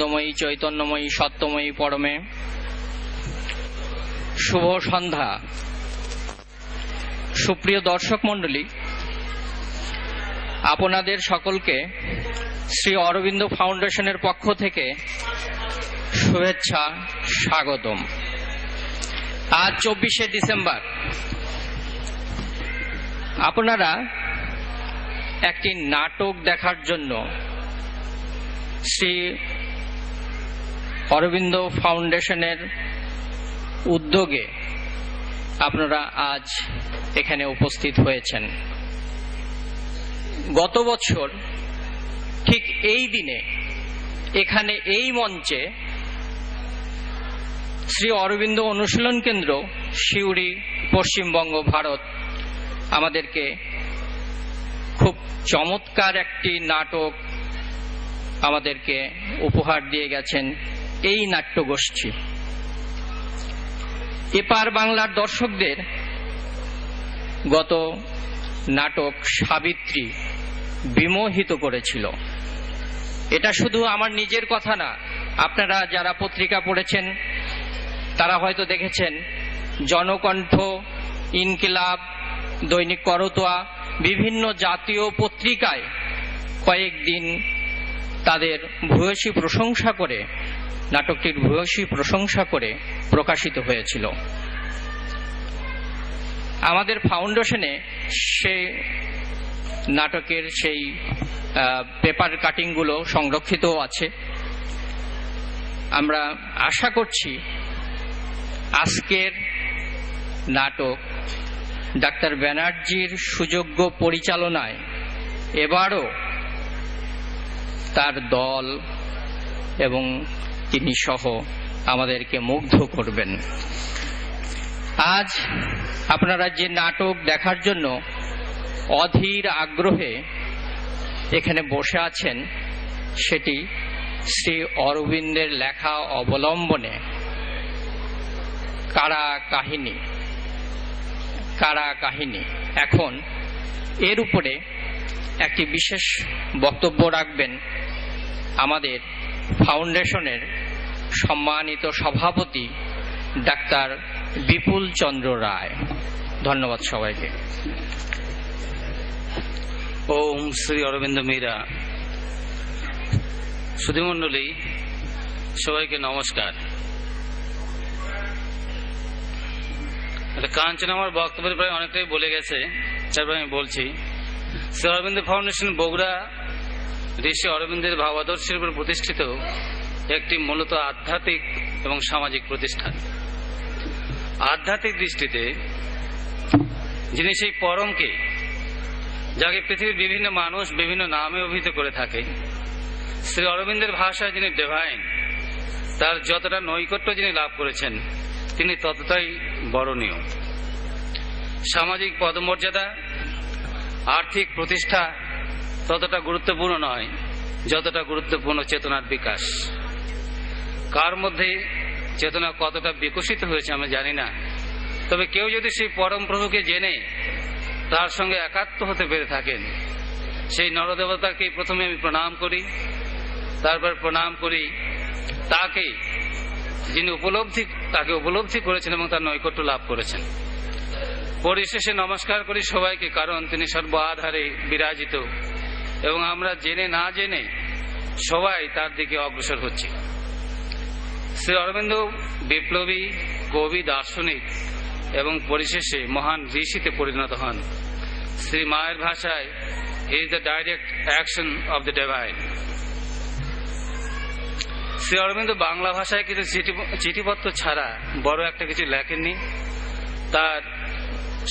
আনন্দময়ী, চৈতন্যময়ী, সত্যময়ী পরমে। শুভ সন্ধ্যা। সুপ্রিয় দর্শক মণ্ডলী, আপনাদের সকলকে শ্রী অরবিন্দ ফাউন্ডেশনের পক্ষ থেকে শুভেচ্ছা, স্বাগতম। আজ 24শে ডিসেম্বর। আপনারা একটি নাটক দেখার জন্য শ্রী অরবিন্দ ফাউন্ডেশনের উদ্যোগে আপনারা আজ এখানে উপস্থিত হয়েছেন। গত বছর ঠিক এই দিনে এখানে এই মঞ্চে শ্রী অরবিন্দ অনুশীলন কেন্দ্র, সিউড়ি, পশ্চিমবঙ্গ, ভারত আমাদেরকে খুব চমৎকার একটি নাটক আমাদেরকে উপহার দিয়ে গেছেন। এই নাট্যগোষ্ঠী এপার বাংলার দর্শকদের গত নাটক সাবিত্রী বিমোহিত করেছিল। এটা শুধু আমার নিজের কথা না, আপনারা যারা পত্রিকা পড়েছেন তারা হয়তো দেখেছেন জনকণ্ঠ, ইনকিলাব, দৈনিক করতোয়া, বিভিন্ন জাতীয় পত্রিকায় কয়েকদিন তাদের ভূয়সী প্রশংসা করে, নাটকটির ভূয়সী প্রশংসা করে প্রকাশিত হয়েছিল। আমাদের ফাউন্ডেশনে সেই নাটকের সেই পেপার কাটিংগুলো সংরক্ষিত আছে। আমরা আশা করছি আজকের নাটক ডাক্তার ব্যানার্জির সুযোগ্য পরিচালনায় এবারও তার দল এবং তিনি সহ আমাদেরকে মুগ্ধ করবেন। আজ আপনারা যে নাটক দেখার জন্য অধীর আগ্রহে এখানে বসে আছেন, সেটি শ্রী অরবিন্দের লেখা অবলম্বনে কারা কাহিনী। এখন এর উপরে একটি বিশেষ বক্তব্য রাখবেন আমাদের ফাউন্ডেশনের সম্মানিত সভাপতি ডাক্তার বিপুল চন্দ্র রায়। ধন্যবাদ সবাইকে। ওম শ্রী অরবিন্দ মীরা। সুধীমণ্ডলী, সবাইকে নমস্কার। কাঞ্চন আমার বক্তব্যের প্রায় অনেকটাই বলে গেছে, তারপরে আমি বলছি। শ্রী অরবিন্দ ফাউন্ডেশন বগুড়া ঋষি অরবিন্দের ভাবাদর্শের উপর প্রতিষ্ঠিত একটি মূলত আধ্যাত্মিক এবং সামাজিক প্রতিষ্ঠান। আধ্যাত্মিক দৃষ্টিতে যিনি সেই পরমকে, যাকে পৃথিবীর বিভিন্ন মানুষ বিভিন্ন নামে অভিহিত করে থাকে, শ্রী অরবিন্দের ভাষায় যিনি ডিভাইন, তার যতটা নৈকট্য যিনি লাভ করেছেন তিনি ততটাই বরণীয়। সামাজিক পদমর্যাদা, আর্থিক প্রতিষ্ঠা ততটা গুরুত্বপূর্ণ নয় যতটা গুরুত্বপূর্ণ চেতনার বিকাশ। কার মধ্যে চেতনা কতটা বিকশিত হয়েছে আমরা জানি না, তবে কেউ যদি সেই পরম প্রভুকে জেনে তার সঙ্গে একাত্ম হতে পেরে থাকেন, সেই নরদেবতাকে প্রথমে আমি প্রণাম করি, তারপর প্রণাম করি তাকে যিনি তাকে উপলব্ধি করেছেন এবং তার নৈকট্য লাভ করেছেন। পরিশেষে নমস্কার করি সবাইকে, কারণ তিনি সর্ব আধারে বিরাজিত এবং আমরা জেনে না জেনে সবাই তার দিকে অগ্রসর হচ্ছি। শ্রী অরবিন্দ বিপ্লবী, কবি, দার্শনিক এবং পরিশেষে মহান ঋষিতে পরিণত হন। শ্রী মায়ের ভাষায় he is the direct action of the divine. Shri Aurobindo Bangla ভাষায় কিছু চিঠিপত্র ছাড়া বড় একটা কিছু লেখেননি। তার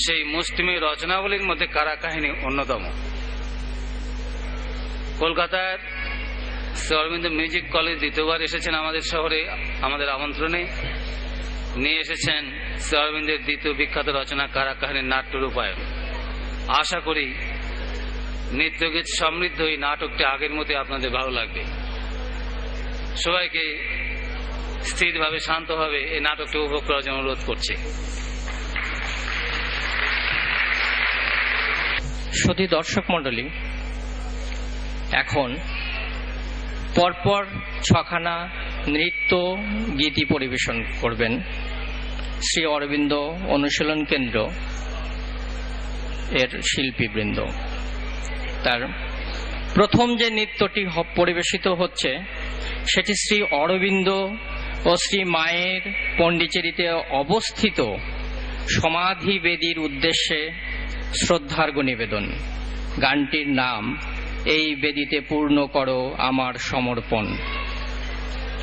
সেই মুষ্টিমেয় রচনাবলীর মধ্যে কারা কাহিনী অন্যতম। কলকাতার শ্রী অরবিন্দ মিউজিক কলেজ দ্বিতীয়বার এসেছেন আমাদের শহরে, আমাদের আমন্ত্রণে নিয়ে এসেছেন শ্রী অরবিন্দের দ্বিতীয় বিখ্যাত রচনা কারা কাহিনীর নাট্য রূপায়ণ। আশা করি নৃত্যগীত সমৃদ্ধ এই নাটকটি আগের মতো আপনাদের ভালো লাগবে। সবাইকে স্থিরভাবে, শান্তভাবে এই নাটকটি উপভোগ করার জন্য অনুরোধ করছি। সুধী দর্শক মণ্ডলী, এখন পরপর ছখানা নৃত্য গীতি পরিবেশন করবেন শ্রী অরবিন্দ অনুশীলন কেন্দ্র এর শিল্পীবৃন্দ। তার প্রথম যে নৃত্যটি পরিবেশিত হচ্ছে সেটি শ্রী অরবিন্দ ও শ্রী মায়ের পণ্ডিচেরিতে অবস্থিত সমাধি বেদীর উদ্দেশ্যে শ্রদ্ধার্ঘ্য নিবেদন। গানটির নাম এই বেদীতে পূর্ণ করো আমার সমর্পণ।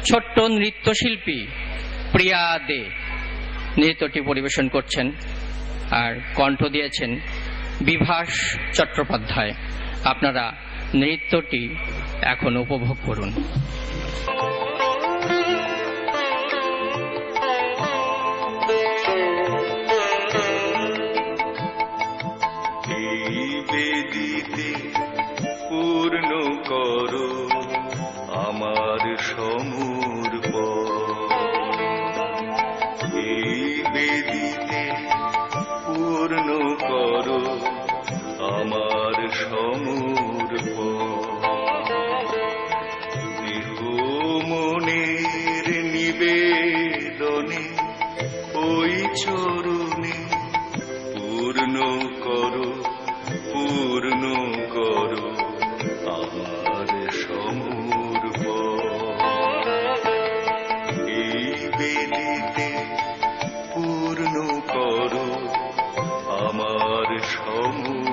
ছোট্ট নৃত্যশিল্পী প্রিয়া দে নৃত্যটি পরিবেশন করছেন আর কণ্ঠ দিয়েছেন বিভাস চট্টোপাধ্যায়। আপনারা নৃত্যটি এখন উপভোগ করুন। পূর্ণ করো আমার সমর্পণ, এই বেদীতে পূর্ণ করো আমার সমর্পণ। দেহ মনের নিবেদনে ওই চরণে পূর্ণ করো, পূর্ণ করো আমার সমর্পণ। এই বেদীতে পূর্ণ করো আমার সমর্পণ।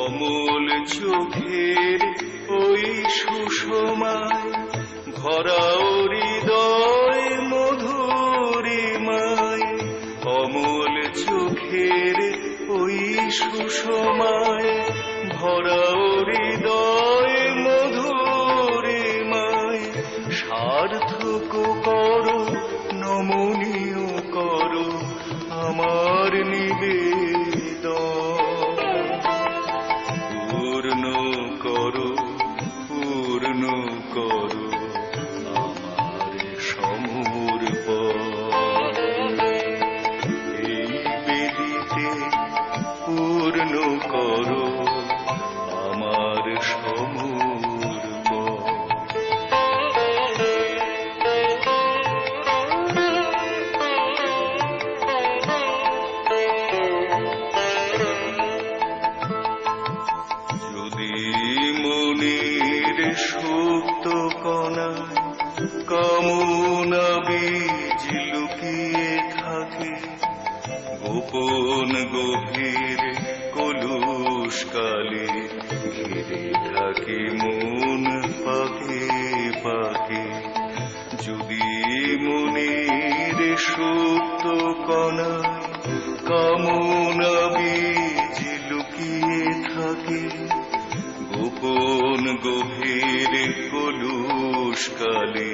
অমল চোখের ওই সুষমায় ভরা হৃদয় মধুরিমায়, অমল চোখের ওই সুষমায় ভরা হৃদয় মধুরিমায়, সার্থক করো নমনীয় করো আমার নিবেদন। পূর্ণ করো, পূর্ণ করো আমার সমর্পণ। এই বেদীতে পূর্ণ করো আমার সমর্পণ। যদি মনের সুপ্ত কণায় কামনা বীজ লুকিয়ে থাকে, গোপন গভীর কলুষ কালে ঘিরে থাকে মন পাকে পাকে। যদি মনের সুপ্ত কণায় কামনা বীজ লুকিয়ে থাকে, গোপন গভীর কলুষ কালে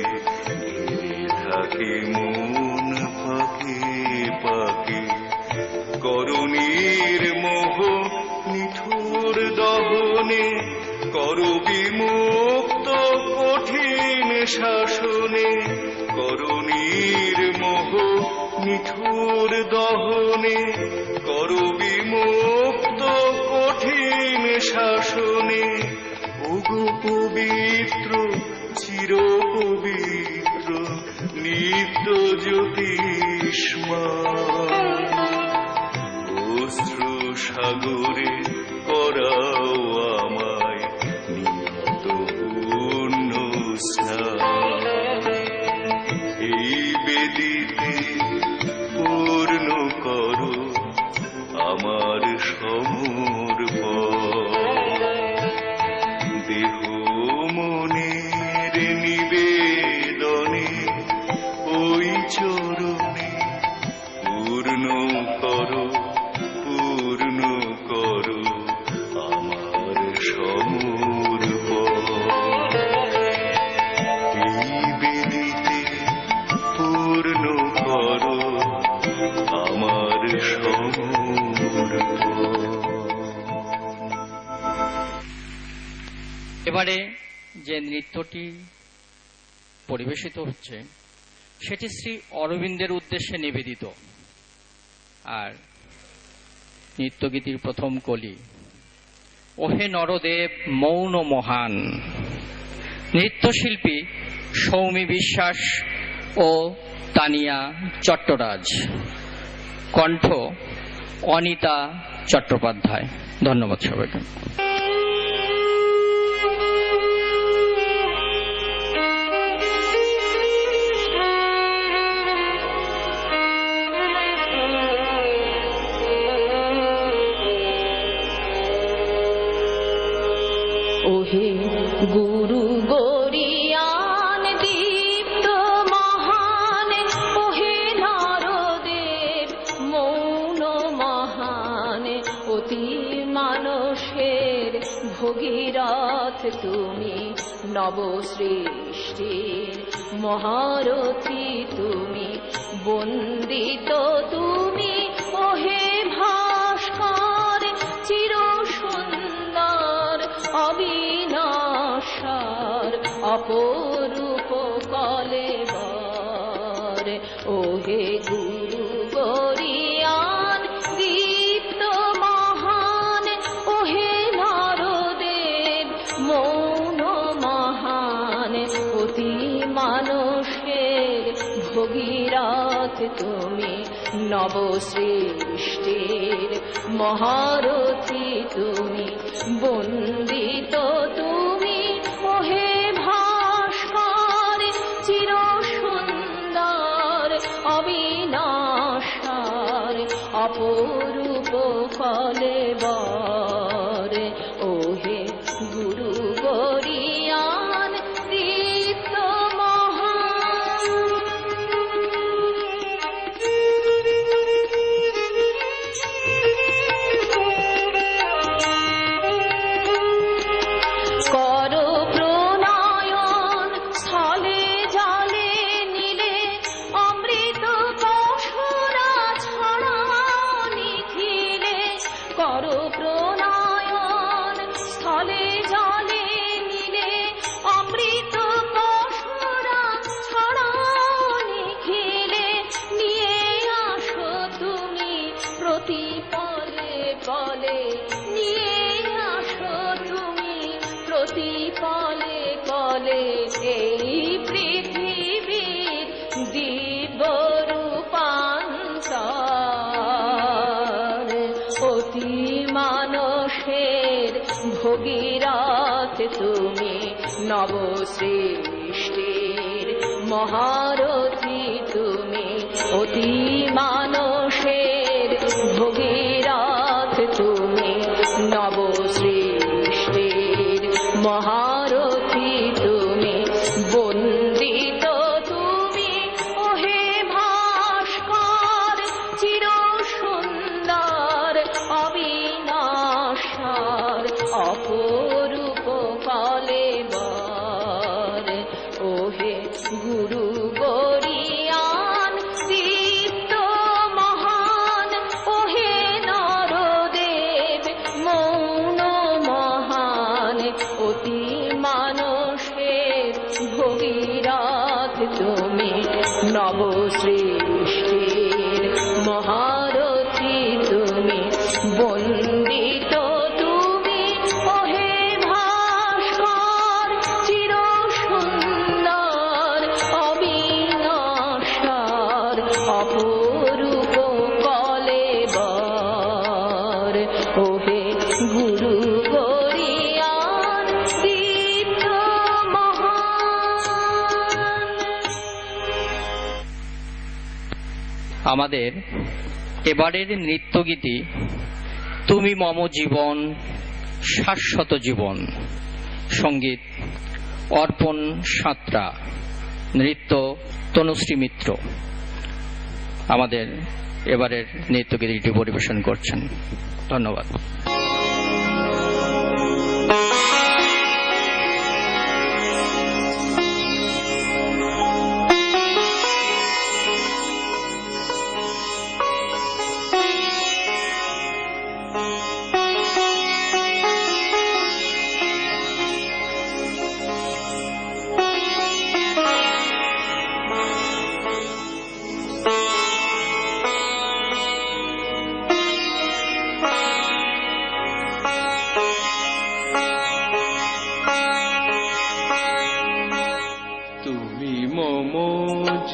ঘিরে থাকে মন পাকে পাকে। করণীর মোহ নিঠুর দহনে করো বিমুক্ত কঠিন শাসনে, করণীর মোহ নিঠুর দহনে করো বিমুক্ত কঠিন শাসনে। ওগো পবিত্র চির পবিত্র নিত্য জ্যোতিষ্মান, অশ্রু সাগরে করাও আমায় নিত্য পুণ্য স্নান। এই বেদীতে পূর্ণ করো আমার সমর্পণ। দেহ মনের নিবেদনে ওই চরণে পূর্ণ করো, পূর্ণ করো আমার সমর্পণ। এই বেদীতে পূর্ণ করো আমার সমর্পণ। এবারে যে নৃত্যটি পরিবেশিত হচ্ছে সেটি শ্রী অরবিন্দের উদ্দেশ্যে নিবেদিত। আর নৃত্যগীতির প্রথম কলি, ওহে নরদেব মৌন মহান। নৃত্যশিল্পী সৌমি বিশ্বাস ও তানিয়া চট্টরাজ, কণ্ঠ অনিতা চট্টোপাধ্যায়। ধন্যবাদ সবাইকে। ওহে গুরু গরিয়ান দীপ্ত মহান, ওহে নরদেব মৌন মহান, অতি মানসের ভগীরথ তুমি, নব সৃষ্টির মহারথী তুমি, বন্দিত তুমি ওহে ভাস্কর, চির সুন্দর অবিনাশার, অপরূপ কলেবর। ওহে গুরু গরিয়ান দীপ্ত মহান, ওহে নরদেব মৌন মহান, অতি মানসের ভগীরথ তুমি, নব সৃষ্টির মহারথী তুমি, বন্দিত তুমি ওহে ভাস্কর, চির সুন্দর অবিনাশার, অপরূপ কলেবর। ওহে গুরু গরিয়ান দীপ্ত মহান। কর প্রণয়ন স্থলে জলে নীলে, অমৃত পশুরা ছড়াও নিখিলে। কর প্রণয়ন স্থলে জলে নীলে, অমৃত পশুরা ছড়াও নিখিলে। নিয়ে আসো তুমি প্রতি পলে পলে, নিয়ে আসো তুমি প্রতি পলে পলে, এই পৃথিবীর দিব্য রূপান্তর। অতি মানসের ভগীরথ তুমি, নব সৃষ্টির মহারথী তুমি, অতি মানসের ভগীরথ তুমি, নব সৃষ্টির মহারথী তুমি, বন্দিত তুমি ওহে ভাস্কর, চির সুন্দর অবিনাশার, অপরূপ কলেবর। ওহে গুরু গরিয়ান দীপ্ত মহান, ওহে নরদেব মৌন মহান, অতি মানসের ভগীরথ তুমি, নব সৃষ্টির মহারথী তুমি, বন্দিত তুমি ওহে ভাস্কর, চির সুন্দর অবিনাশার, অপরূপ কলেবর। ওহে গুরু গরিয়ান দীপ্ত মহান। আমাদের এবারের নৃত্যগীতি তুমি মম জীবন শাশ্বত জীবন, সঙ্গীত অর্পণ সাঁতরা, নৃত্য তনুশ্রী মিত্র আমাদের এবারের নৃত্যগীতিটি পরিবেশন করছেন। ধন্যবাদ।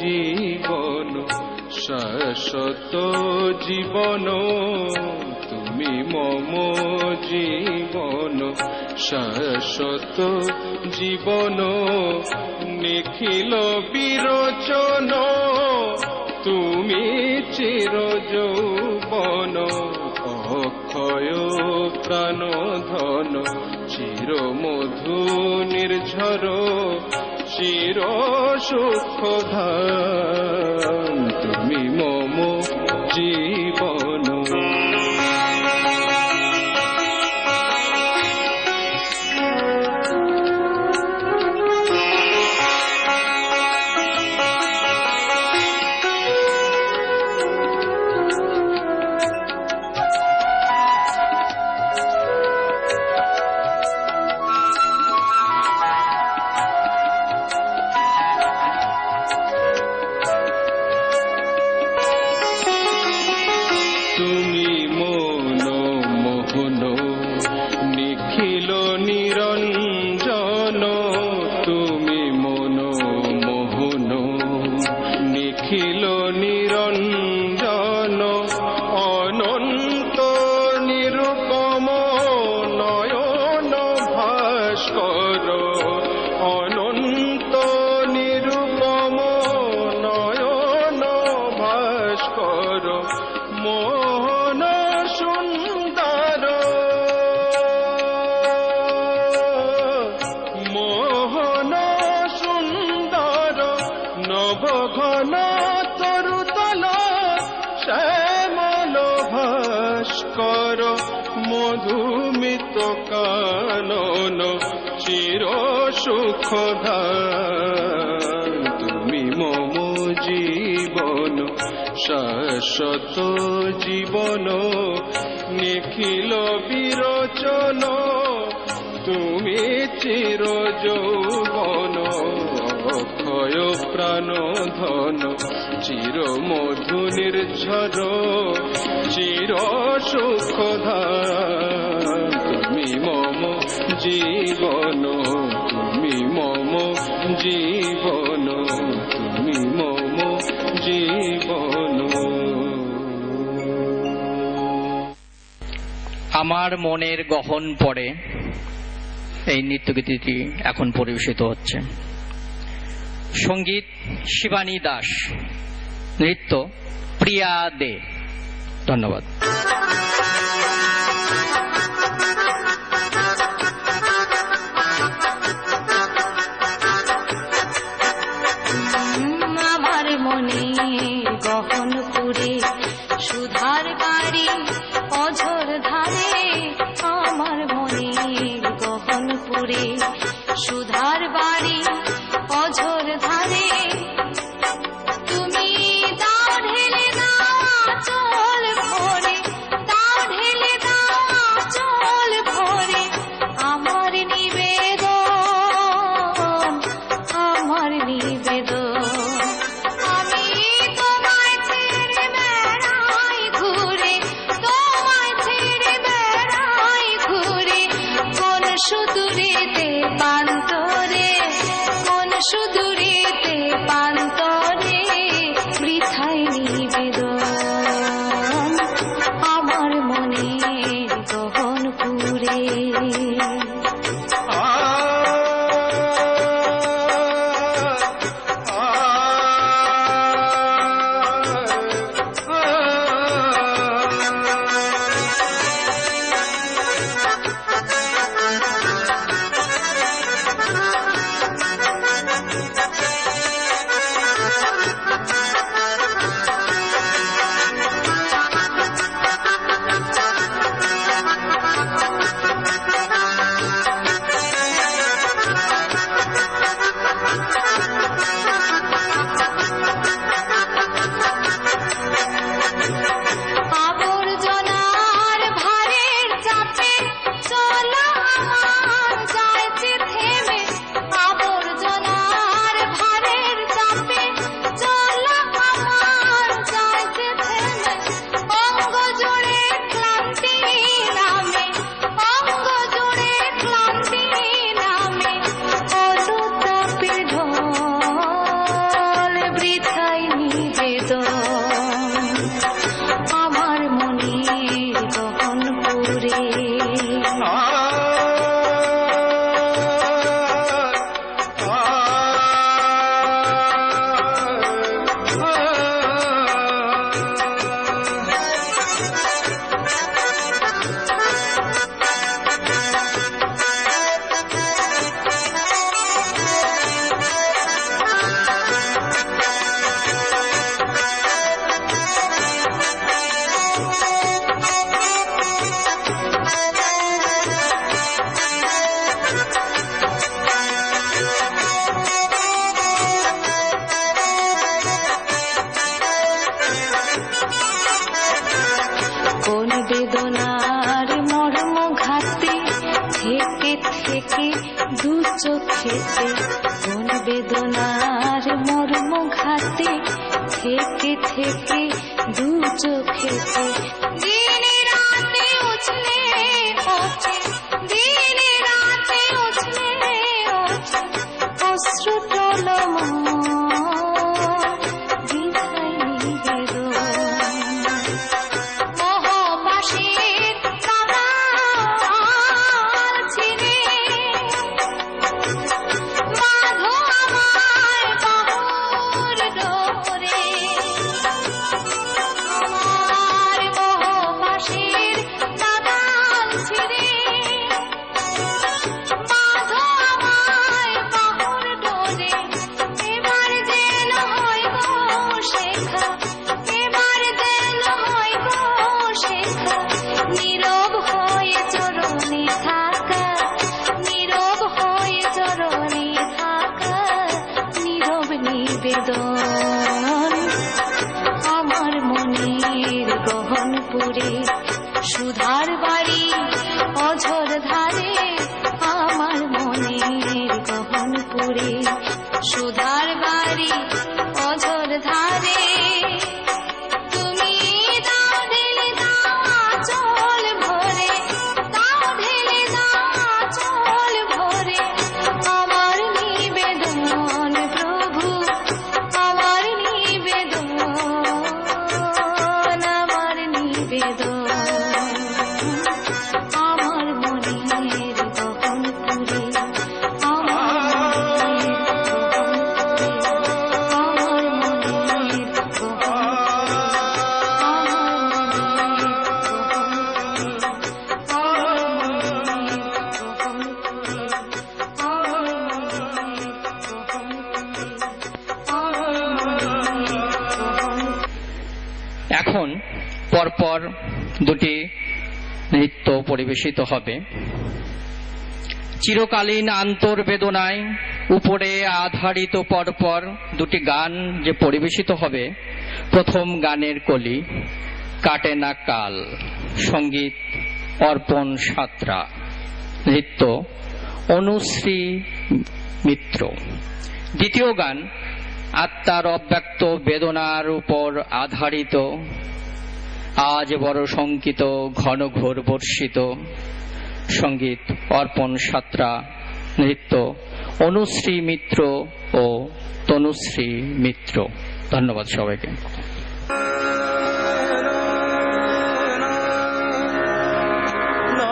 জীবন শাশ্বত জীবন তুমি মম জীবন শাশ্বত জীবন নিখিল বিরোচন তুমি চির যৌবন অক্ষয় প্রাণ ধন চির মধু নির্ঝর চির সুখ ধাম তুমি মম জীবন। নিখিল নিরঞ্জন অনন্ত নিরূপম নয়ন ভাস্কর অনন্ত নিরূপম নয়ন ভাস্কর মোহন সুন্দর মোহন সুন্দর নবঘন তরুতল শ্যামল ভাস্কর মধুমিত কানন চির সুখধাম তুমি মম জীবন শাশ্বত জীবন নিখিল বিরোচন তুমি চির যৌবন অক্ষয় প্রাণ ধন চির মধু নির্ঝর চির সুখ ধাম তুমি মম জীবন তুমি মম জীবন তুমি মম জীবন। আমার মনের গহন পড়ে এই নৃত্যগীতিটি এখন পরিবেশিত হচ্ছে। সঙ্গীত শিবানী দাস, নৃত্য প্রিয়া দে। ধন্যবাদ। আমার মনে গহন পুরে সুধার বাড়ি অঝর ধারে আমার মনে গহন পুরে সুধার বাড়ি অঝর ধারে তুমি দাও ঢেলে দাও চল ভরে দাও ঢেলে দাও চল ভরে আমার নিবেদন আমার নিবেদন আমি তোমায় ছেড়ে বেড়াই ঘুরে তোমায় ছেড়ে বেড়াই ঘুরে কোন সুদূরেতে পান্তরে কোন সুদূরেতে পান্তরে বৃথায় নিবেদন আমার মনের গহন পুরে। থেকে থেকে দু চোখেতে কোন বেদনার মর্ম ঘাতে থেকে থেকে দু চোখেতে দিনে রাতে উছলে ওঠে দিনে রাতে উছলে ওঠে অশ্রু টলমল দ্বিধায় নিবেদন মোহপাশের কাঙাল ছিঁড়ে বাঁধো আমার বাহুর ডোরে আমার মোহপাশের কাঙাল ছিঁড়ে বাঁধো আমার বাহুর ডোরে এবার যেন হয় গো শেখা এবার যেন হয় গো শেখা নীরব হয়ে চরণে থাকা নীরব হয়ে চরণে থাকা নীরব নিবেদন আমার মনের গহনপুরে সুধার বাড়ি অঝর ধারে আমার মনের গহনপুরে সুধার বাড়ি অঝর ধারে তুমি দাও ঢেলে দাও আঁচল ভরে দাও ঢেলে দাও আঁচল ভরে আমার নিবেদন প্রভু আমার নিবেদন আমার নিবেদন আমার মনের গহনপুরে আমার মনের এখন পরপর দুটি নৃত্য পরিবেশিত হবে। চিরকালীন আন্তর্বেদনায় উপরে আধারিত পরপর দুটি গান যে পরিবেশিত হবে। প্রথম গানের কলি কাটে না কাল, সঙ্গীত অর্পণ সাঁতরা, নৃত্য অনুশ্রী মিত্র। দ্বিতীয় গান আত্মার অব্যক্ত বেদনার উপর আধারিত, আজ বড় শঙ্কিত ঘন ঘোর বর্ষিত, সঙ্গীত অর্পণ সাঁতরা, নৃত্য অনুশ্রী মিত্র ও তনুশ্রী মিত্র। ধন্যবাদ সবাইকে। না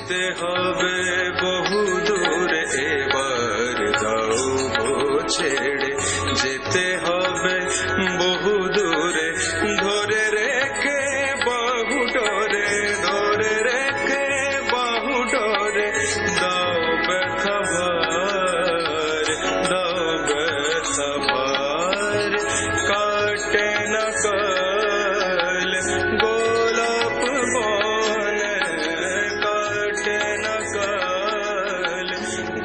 যেতে হবে বহু দূরে, এবার দাও গো ছেড়ে, যেতে হবে বহু দূরে, ধরে রেখে বাহু ডোরে, ধরে রেখে বাহু ডোরে, দাও ব্যথা ভার, দাও ব্যথা ভার, কাটে না কাল গোলাপ বনে, কাটে না কাল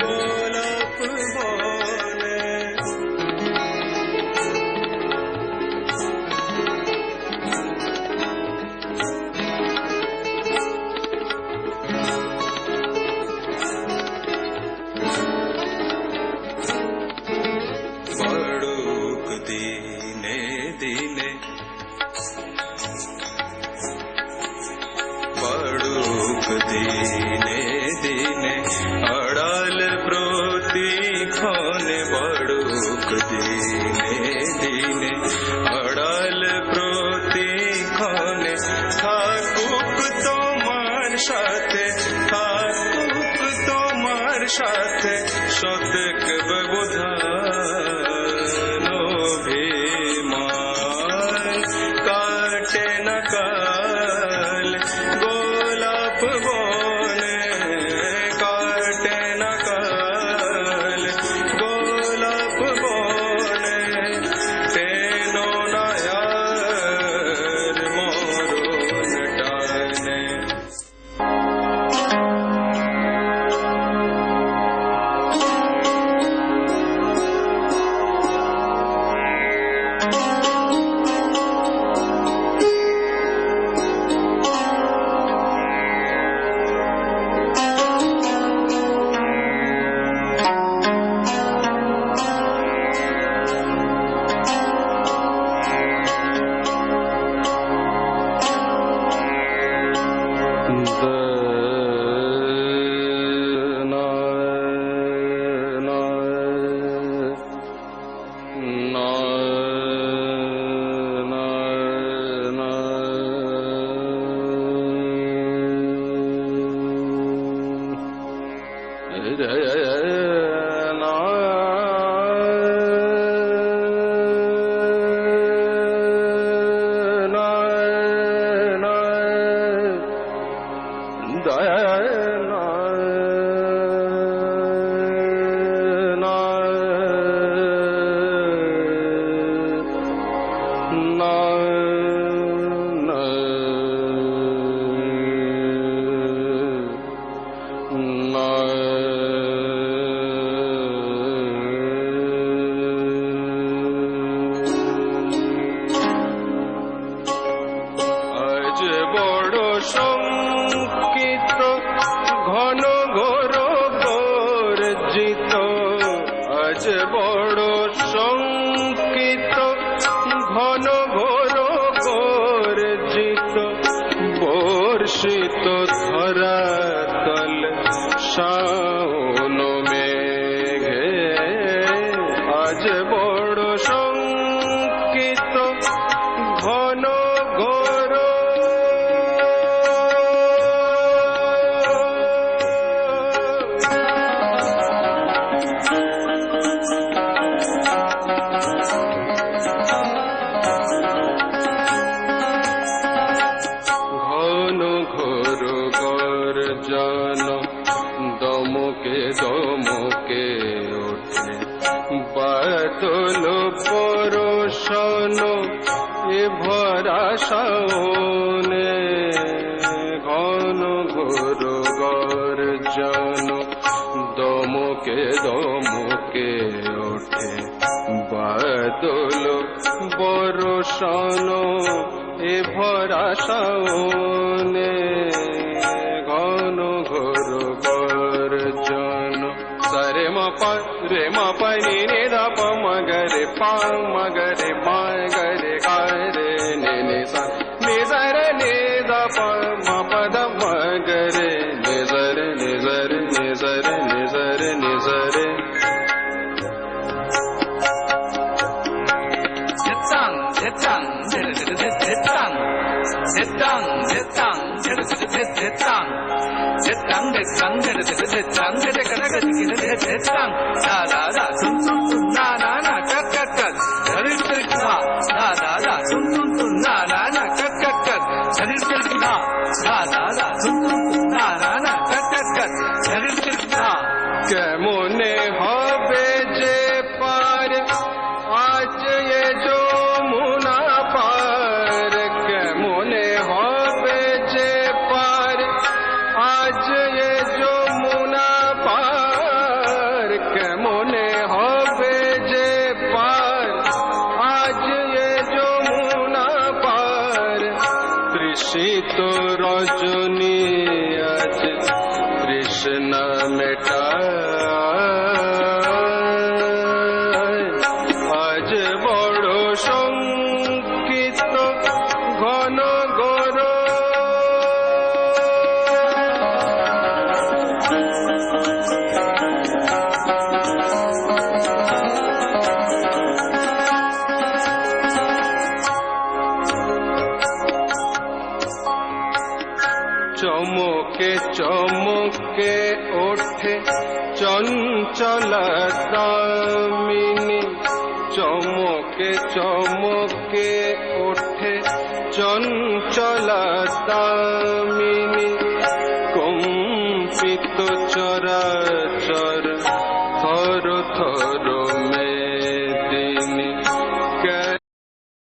গোলাপ বনে। বাড়ুক দিনে দিনে, বাড়ুক দিনে দিনে, আড়াল প্রতিক্ষণে, বাড়ুক দিনে দিনে, আড়াল প্রতিক্ষণে, থাকুক তোমার সাথে, থাকুক তোমার সাথে, শতক ব্যবধান অভিমান, কাটে না কাল গোলাপ বনে, কাটে না কাল গোলাপ বনে, টেনো না আর মরণ টানে। আজ বড় শঙ্কিত, ঘন ঘোর গর্জিত, আজ বড় শঙ্কিত, ঘন ঘোর গর্জিত, বর্ষিত ধরাতল শাওন মেঘে, আজ বড় শঙ্কিত, ঘন ঘোর ঘন ঘোর গর্জন, দমকে দমকে ওঠে বাদল পরশন, এ ভরা শাওনে, ঘন ঘোর গর্জন, দমকে দমকে ওঠে বাদল বরষণ, এ ভরা শাওনে, ঘন ঘোর গর্জন। সরে মা রে মা নি নে দা প মগরে পা মগরে মা গরে গা রে নে নে সা নে রে নে দা প ম প দ মগরে নে রে নে রে নে রে নে রে নে রে। Sit down, রে চাং রে রে রে চাং রে রে রে রে রে রে চাং দা দা দা তুম তুম তুম না না না টক টক টক শরীর তে খা দা দা দা তুম তুম তুম না না না টক টক টক শরীর তে খা দা দা দা তুম তুম তুম না না না টক টক টক শরীর তে খা কেমনে হবে যে পার আজ এ যমুনা পার কেমনে হবে যে পার আজ এ যমুনা পার কেমনে হবে যে পার আজ এ যমুনা পার তৃষিত রজনী আজ তৃষ্ণা মেটায় আজ বড় শঙ্কিত ঘন ঘোর চমকে চমকে ওঠে চঞ্চল দামিনী চমকে চমকে ওঠে চঞ্চল